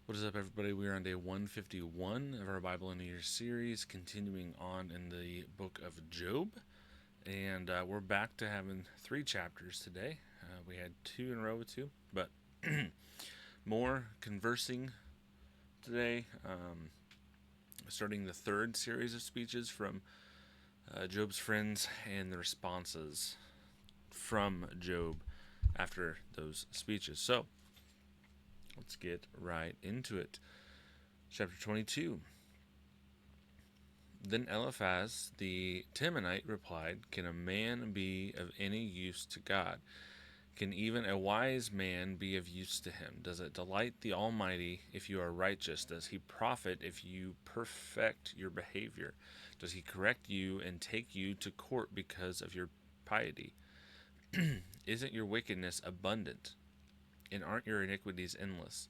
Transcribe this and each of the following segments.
What is up, everybody? We are on day 151 of our Bible in a Year series, continuing on in the book of Job. And we're back to having 3 chapters today. We had 2 in a row with 2, but more conversing today. Starting the 3rd series of speeches from Job's friends and the responses from Job after those speeches. So, let's get right into it. Chapter 22. Then Eliphaz the Temanite replied, "Can a man be of any use to God? Can even a wise man be of use to him? Does it delight the Almighty if you are righteous? Does he profit if you perfect your behavior? Does he correct you and take you to court because of your piety? Isn't your wickedness abundant? And aren't your iniquities endless?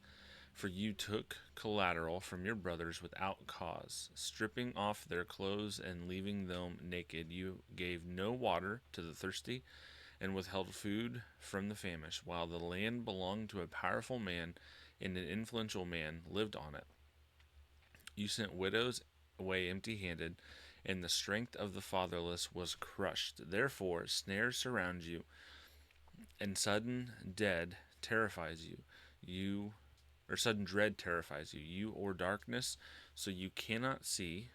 For you took collateral from your brothers without cause, stripping off their clothes and leaving them naked. You gave no water to the thirsty and withheld food from the famished, while the land belonged to a powerful man and an influential man lived on it. You sent widows away empty-handed, and the strength of the fatherless was crushed. Therefore, snares surround you, and You sudden dread terrifies you. You or darkness, so you cannot see,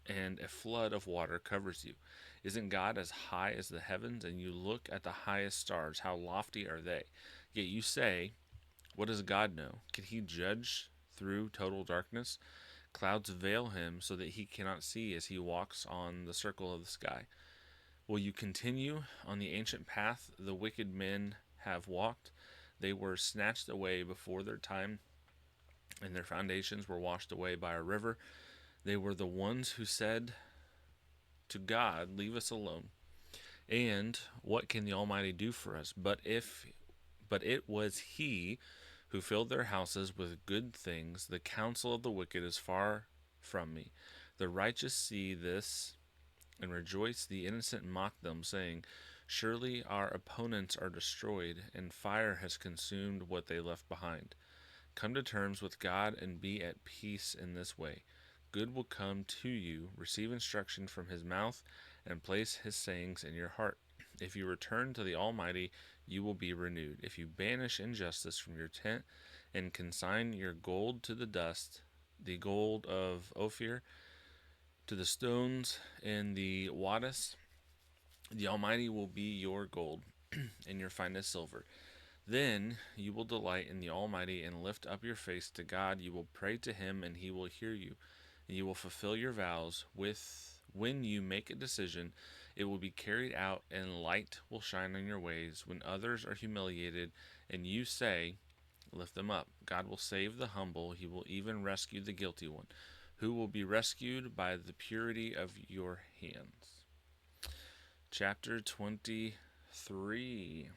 and a flood of water covers you. Isn't God as high as the heavens? And you look at the highest stars, how lofty are they? Yet you say, what does God know? Can he judge through total darkness? Clouds veil him so that he cannot see as he walks on the circle of the sky. Will you continue on the ancient path the wicked men have walked? They were snatched away before their time, and their foundations were washed away by a river. They were the ones who said to God, leave us alone. And what can the Almighty do for us? But it was he who filled their houses with good things. The counsel of the wicked is far from me. The righteous see this and rejoice. The innocent mock them, saying, surely our opponents are destroyed, and fire has consumed what they left behind. Come to terms with God and be at peace in this way. Good will come to you. Receive instruction from his mouth and place his sayings in your heart. If you return to the Almighty, you will be renewed. If you banish injustice from your tent and consign your gold to the dust, the gold of Ophir, to the stones in the Wadis, the Almighty will be your gold and your finest silver. Then you will delight in the Almighty and lift up your face to God. You will pray to him and he will hear you. And you will fulfill your vows. When you make a decision, it will be carried out, and light will shine on your ways. When others are humiliated and you say, lift them up, God will save the humble. He will even rescue the guilty one, who will be rescued by the purity of your hands. Chapter 23.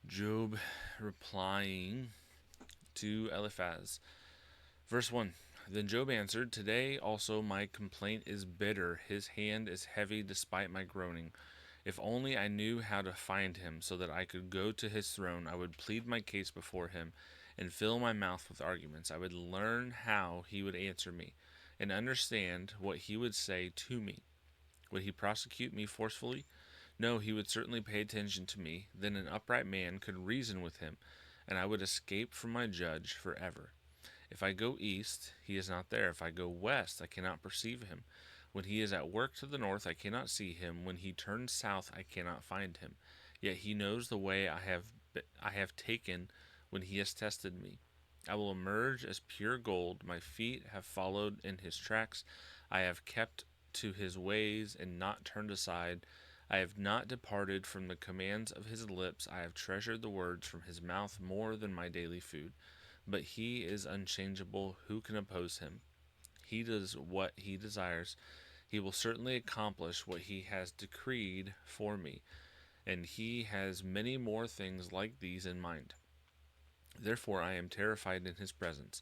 Job replying to Eliphaz. Verse 1. Then Job answered, today also my complaint is bitter. His hand is heavy despite my groaning. If only I knew how to find him, so that I could go to his throne, I would plead my case before him and fill my mouth with arguments. I would learn how he would answer me and understand what he would say to me. Would he prosecute me forcefully? No, he would certainly pay attention to me. Then an upright man could reason with him, and I would escape from my judge forever. If I go east, he is not there. If I go west, I cannot perceive him. When he is at work to the north, I cannot see him. When he turns south, I cannot find him. Yet he knows the way I have taken when he has tested me. I will emerge as pure gold. My feet have followed in his tracks. I have kept to his ways and not turned aside. I have not departed from the commands of his lips. I have treasured the words from his mouth more than my daily food. But he is unchangeable. Who can oppose him? He does what he desires. He will certainly accomplish what he has decreed for me, and he has many more things like these in mind. Therefore I am terrified in his presence.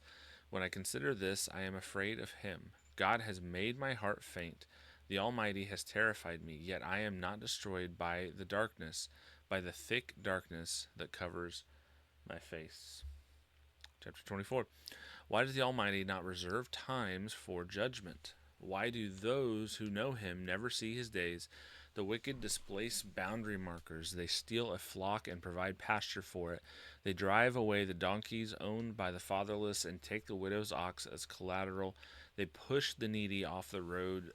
When I consider this, I am afraid of him. God has made my heart faint. The Almighty has terrified me, yet I am not destroyed by the darkness, by the thick darkness that covers my face. Chapter 24. Why does the Almighty not reserve times for judgment? Why do those who know him never see his days? The wicked displace boundary markers. They steal a flock and provide pasture for it. They drive away the donkeys owned by the fatherless and take the widow's ox as collateral. They push the needy off the road.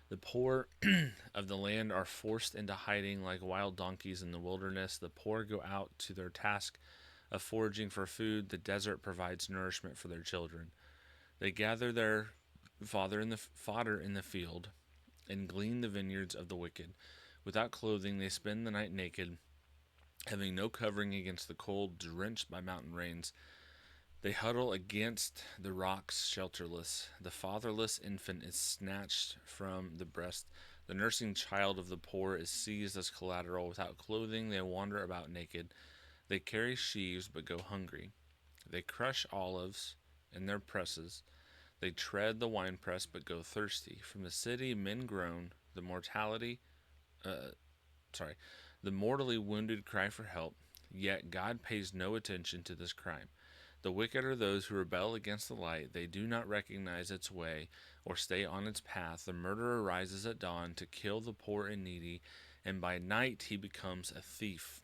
The poor of the land are forced into hiding like wild donkeys in the wilderness. The poor go out to their task of foraging for food. The desert provides nourishment for their children. They gather their fodder in the field and glean the vineyards of the wicked. Without clothing, they spend the night naked, having no covering against the cold, drenched by mountain rains. They huddle against the rocks, shelterless. The fatherless infant is snatched from the breast. The nursing child of the poor is seized as collateral. Without clothing, they wander about naked. They carry sheaves but go hungry. They crush olives in their presses. They tread the winepress but go thirsty. From the city, men groan. The mortally wounded cry for help. Yet God pays no attention to this crime. The wicked are those who rebel against the light. They do not recognize its way or stay on its path. The murderer rises at dawn to kill the poor and needy, and by night he becomes a thief.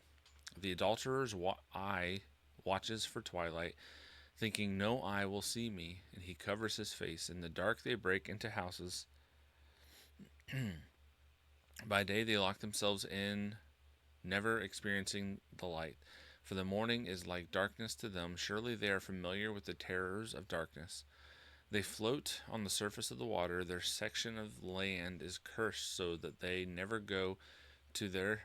The adulterer's eye watches for twilight, thinking no eye will see me, and he covers his face. In the dark they break into houses. By day they lock themselves in, never experiencing the light. For the morning is like darkness to them. Surely they are familiar with the terrors of darkness. They float on the surface of the water. Their section of land is cursed, so that they never go to their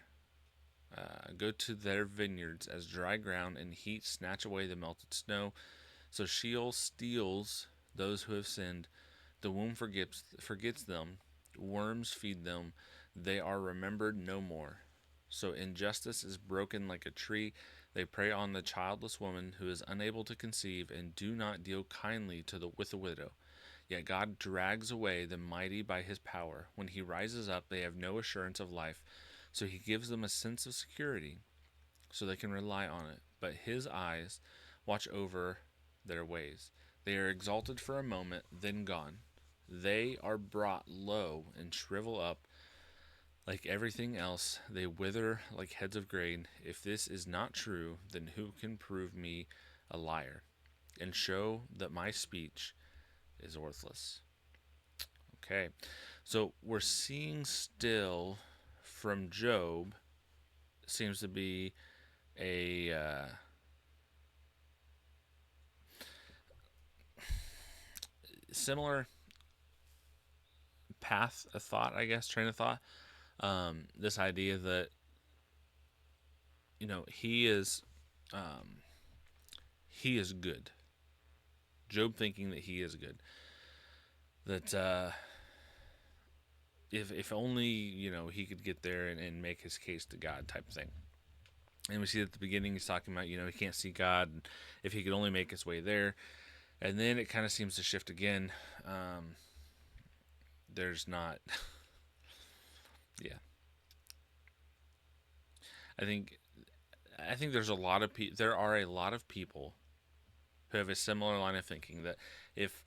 vineyards, as dry ground and heat snatch away the melted snow. So Sheol steals those who have sinned. The womb forgets them. Worms feed them. They are remembered no more. So injustice is broken like a tree. They prey on the childless woman who is unable to conceive, and do not deal kindly with the widow. Yet God drags away the mighty by his power. When he rises up, they have no assurance of life. So he gives them a sense of security, so they can rely on it. But his eyes watch over their ways. They are exalted for a moment, then gone. They are brought low and shrivel up. Like everything else, they wither like heads of grain. If this is not true, then who can prove me a liar and show that my speech is worthless? Okay, so we're seeing still from Job seems to be a similar path of thought, I guess, train of thought. This idea that he is good. Job thinking that he is good. That if only he could get there and make his case to God, type of thing. And we see at the beginning he's talking about he can't see God, and if he could only make his way there. And then it kind of seems to shift again. There's not. Yeah. I think there's a lot of there are a lot of people who have a similar line of thinking, that if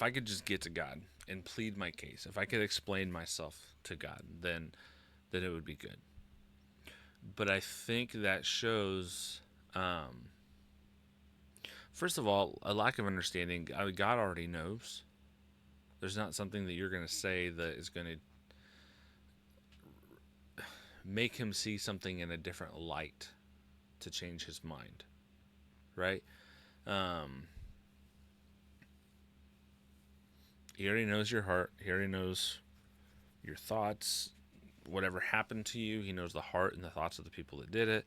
I could just get to God and plead my case, if I could explain myself to God, then it would be good. But I think that shows, first of all, a lack of understanding. God already knows. There's not something that you're going to say that is going to make him see something in a different light to change his mind, right? He already knows your heart. He already knows your thoughts. Whatever happened to you, he knows the heart and the thoughts of the people that did it.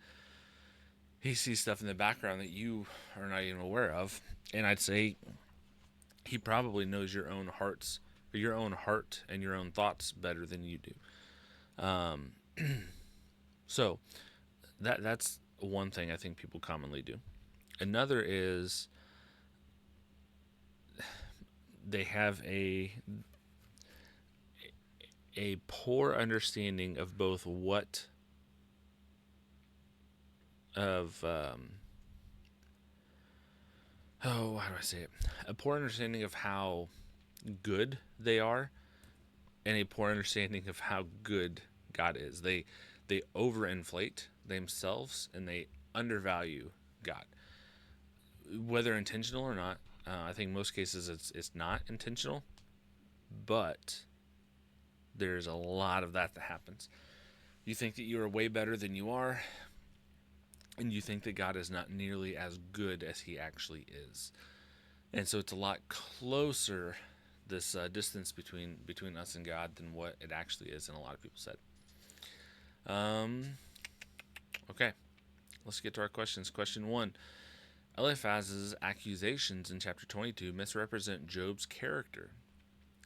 He sees stuff in the background that you are not even aware of. And I'd say he probably knows your own heart and your own thoughts better than you do. So that's one thing I think people commonly do. Another is they have a poor understanding of both what of how do I say it? A poor understanding of how good they are, and a poor understanding of how good God is. They overinflate themselves and they undervalue God, whether intentional or not. I think most cases it's not intentional, but there's a lot of that happens. You think that you are way better than you are, and you think that God is not nearly as good as He actually is. And so it's a lot closer, this distance between us and God, than what it actually is, and a lot of people said. Okay, let's get to our questions. Question 1. Eliphaz's accusations in chapter 22 misrepresent Job's character.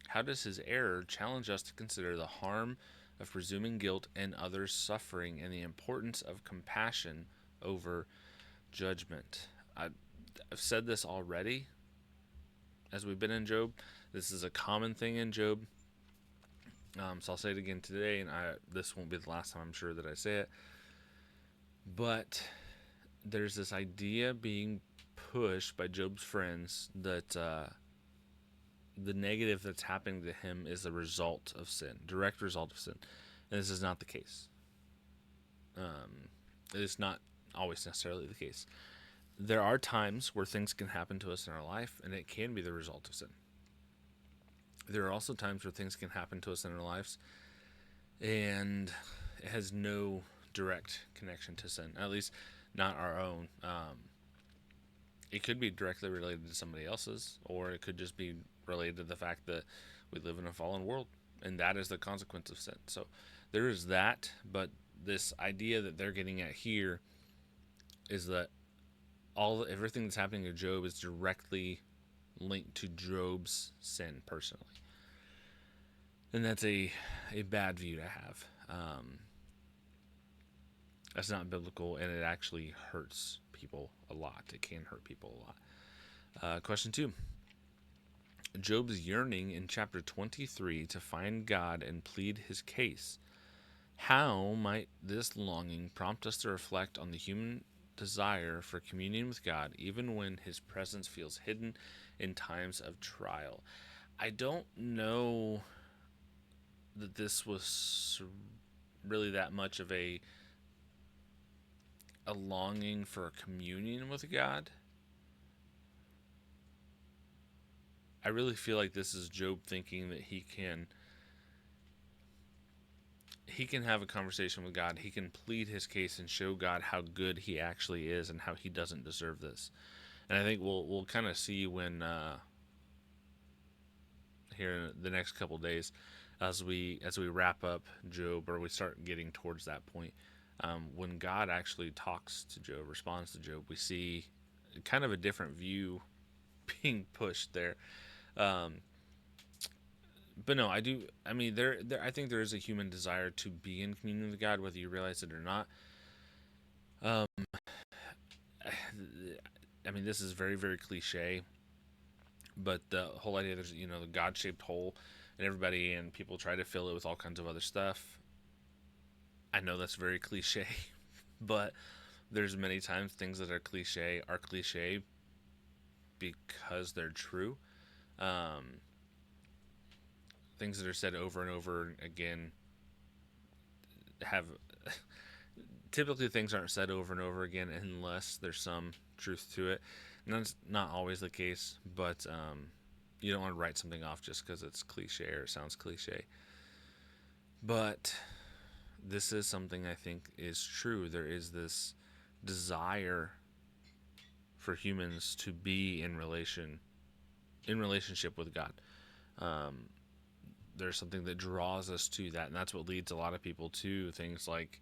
How does his error challenge us to consider the harm of presuming guilt and others' suffering and the importance of compassion over judgment? I've said this already as we've been in Job. This is a common thing in Job. So I'll say it again today, and this won't be the last time I'm sure that I say it. But there's this idea being pushed by Job's friends that the negative that's happening to him is a result of sin, direct result of sin. And this is not the case. It's not always necessarily the case. There are times where things can happen to us in our life, and it can be the result of sin. There are also times where things can happen to us in our lives, and it has no direct connection to sin, at least not our own. It could be directly related to somebody else's, or it could just be related to the fact that we live in a fallen world, and that is the consequence of sin. So there is that, but this idea that they're getting at here is that everything that's happening to Job is directly linked to Job's sin personally, and that's a bad view to have. That's not biblical, and it actually hurts people a lot. It can hurt people a lot. Question 2. Job's yearning in chapter 23 to find God and plead his case. How might this longing prompt us to reflect on the human desire for communion with God, even when his presence feels hidden in times of trial? I don't know that this was really that much of a longing for a communion with God. I really feel like this is Job thinking that he can have a conversation with God. He can plead his case and show God how good he actually is and how he doesn't deserve this. And I think we'll kind of see when here in the next couple of days, as we wrap up Job, or we start getting towards that point, when God actually talks to Job, responds to Job, we see kind of a different view being pushed there. But no, I do. I mean, I think there is a human desire to be in communion with God, whether you realize it or not. I mean, this is very, very cliche, but the whole idea there's the God-shaped hole, and people try to fill it with all kinds of other stuff. I know that's very cliche, but there's many times things that are cliche because they're true. Things that are said over and over again have typically things aren't said over and over again unless there's some truth to it, and that's not always the case. But you don't want to write something off just because it's cliche or it sounds cliche. But this is something I think is true. There is this desire for humans to be in relationship with God. There's something that draws us to that, and that's what leads a lot of people to things like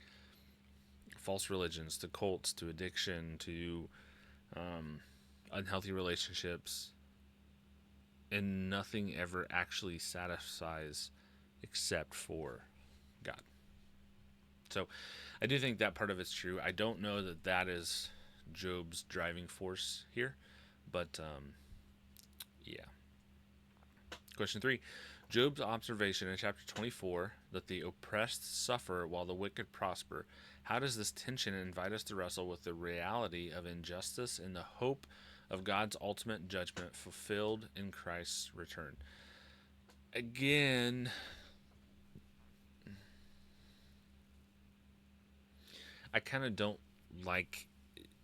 false religions, to cults, to addiction, to unhealthy relationships, and nothing ever actually satisfies except for God. So I do think that part of it's true. I don't know that that is Job's driving force here, but yeah. Question 3. Job's observation in chapter 24 that the oppressed suffer while the wicked prosper How does this tension invite us to wrestle with the reality of injustice and the hope of God's ultimate judgment fulfilled in Christ's return? Again, I kind of don't like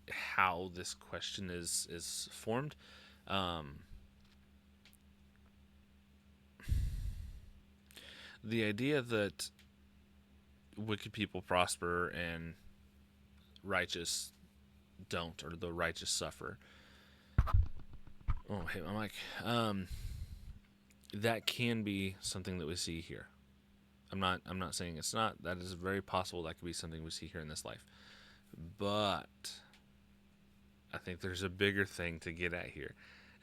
how this question is formed. Um, the idea that wicked people prosper and righteous don't, or the righteous suffer. Oh, hey, I'm like, that can be something that we see here. I'm not saying it's not. That is very possible. That could be something we see here in this life. But I think there's a bigger thing to get at here,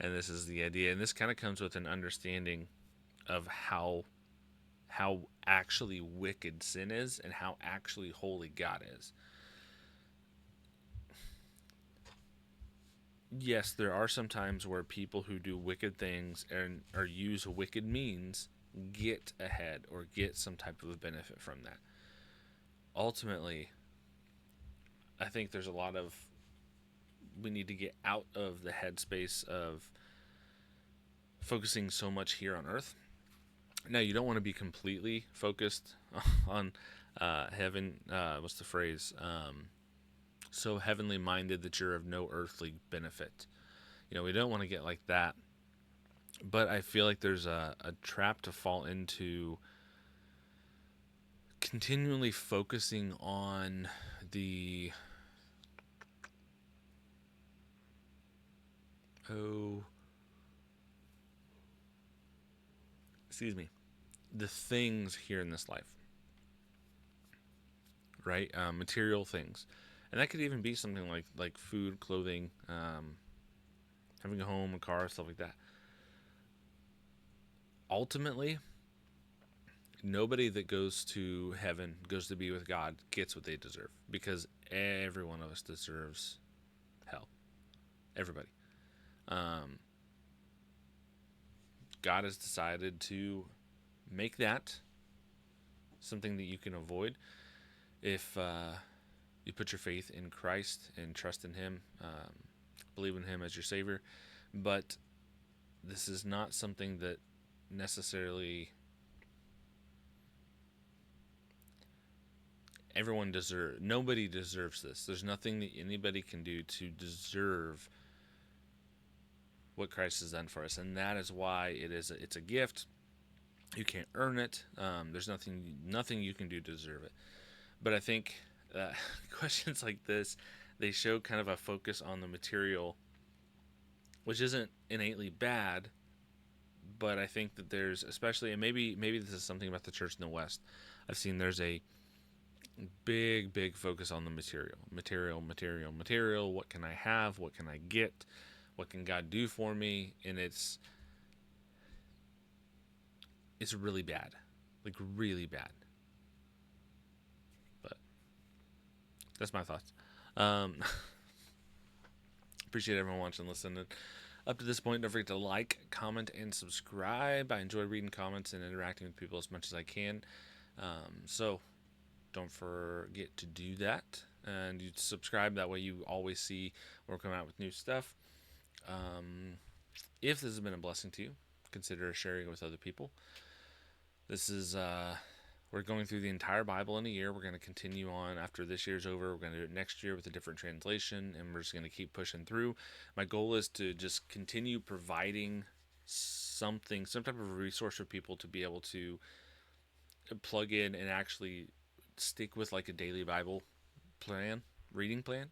and this is the idea. And this kind of comes with an understanding of how actually wicked sin is and how actually holy God is. Yes, there are some times where people who do wicked things and or use wicked means get ahead or get some type of a benefit from that. Ultimately, I think there's a lot of we need to get out of the headspace of focusing so much here on earth. Now, you don't want to be completely focused on heaven. What's the phrase? So heavenly minded that you're of no earthly benefit. We don't want to get like that. But I feel like there's a trap to fall into, continually focusing on the the things here in this life, right? Material things, and that could even be something like food, clothing, having a home, a car, stuff like that. Ultimately, nobody that goes to heaven, goes to be with God, gets what they deserve, because every one of us deserves hell. Everybody. God has decided to make that something that you can avoid if you put your faith in Christ and trust in Him, believe in Him as your Savior. But this is not something that necessarily nobody deserves this. There's nothing that anybody can do to deserve what Christ has done for us, and that is why it's a gift. You can't earn it. There's nothing you can do to deserve it. But I think questions like this, they show kind of a focus on the material, which isn't innately bad. But I think that there's, especially, and maybe this is something about the church in the West, I've seen there's a big focus on the material. What can I have? What can I get? What can God do for me? And it's really bad, like really bad. But that's my thoughts. Appreciate everyone watching, listening. Up to this point, don't forget to like, comment, and subscribe. I enjoy reading comments and interacting with people as much as I can. So don't forget to do that. And you subscribe, that way you always see when we're coming out with new stuff. If this has been a blessing to you, consider sharing it with other people. This is we're going through the entire Bible in a year. We're going to continue on after this year's over. We're going to do it next year with a different translation, and we're just going to keep pushing through. My goal is to just continue providing some type of resource for people to be able to plug in and actually stick with like a daily Bible reading plan.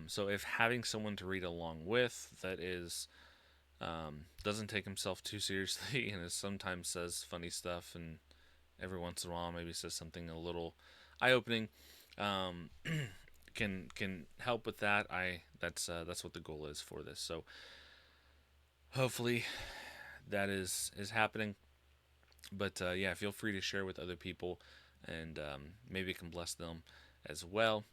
So if having someone to read along with that is doesn't take himself too seriously and sometimes says funny stuff, and every once in a while maybe says something a little eye-opening, can help with that. That's what the goal is for this. So hopefully that is happening. But yeah, feel free to share with other people, and maybe it can bless them as well.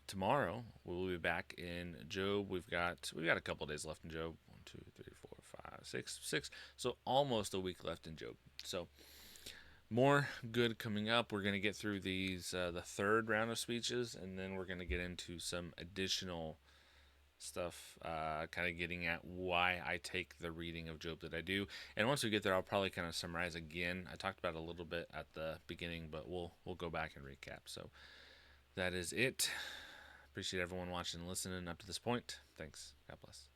Tomorrow we'll be back in Job. We've got a couple days left in Job. 1, 2, 3, 4, 5, 6. So almost a week left in Job. So more good coming up. We're going to get through these, the third round of speeches, and then we're going to get into some additional stuff, kind of getting at why I take the reading of Job that I do. And once we get there, I'll probably kind of summarize again. I talked about it a little bit at the beginning, but we'll go back and recap. So that is it. Appreciate everyone watching and listening up to this point. Thanks. God bless.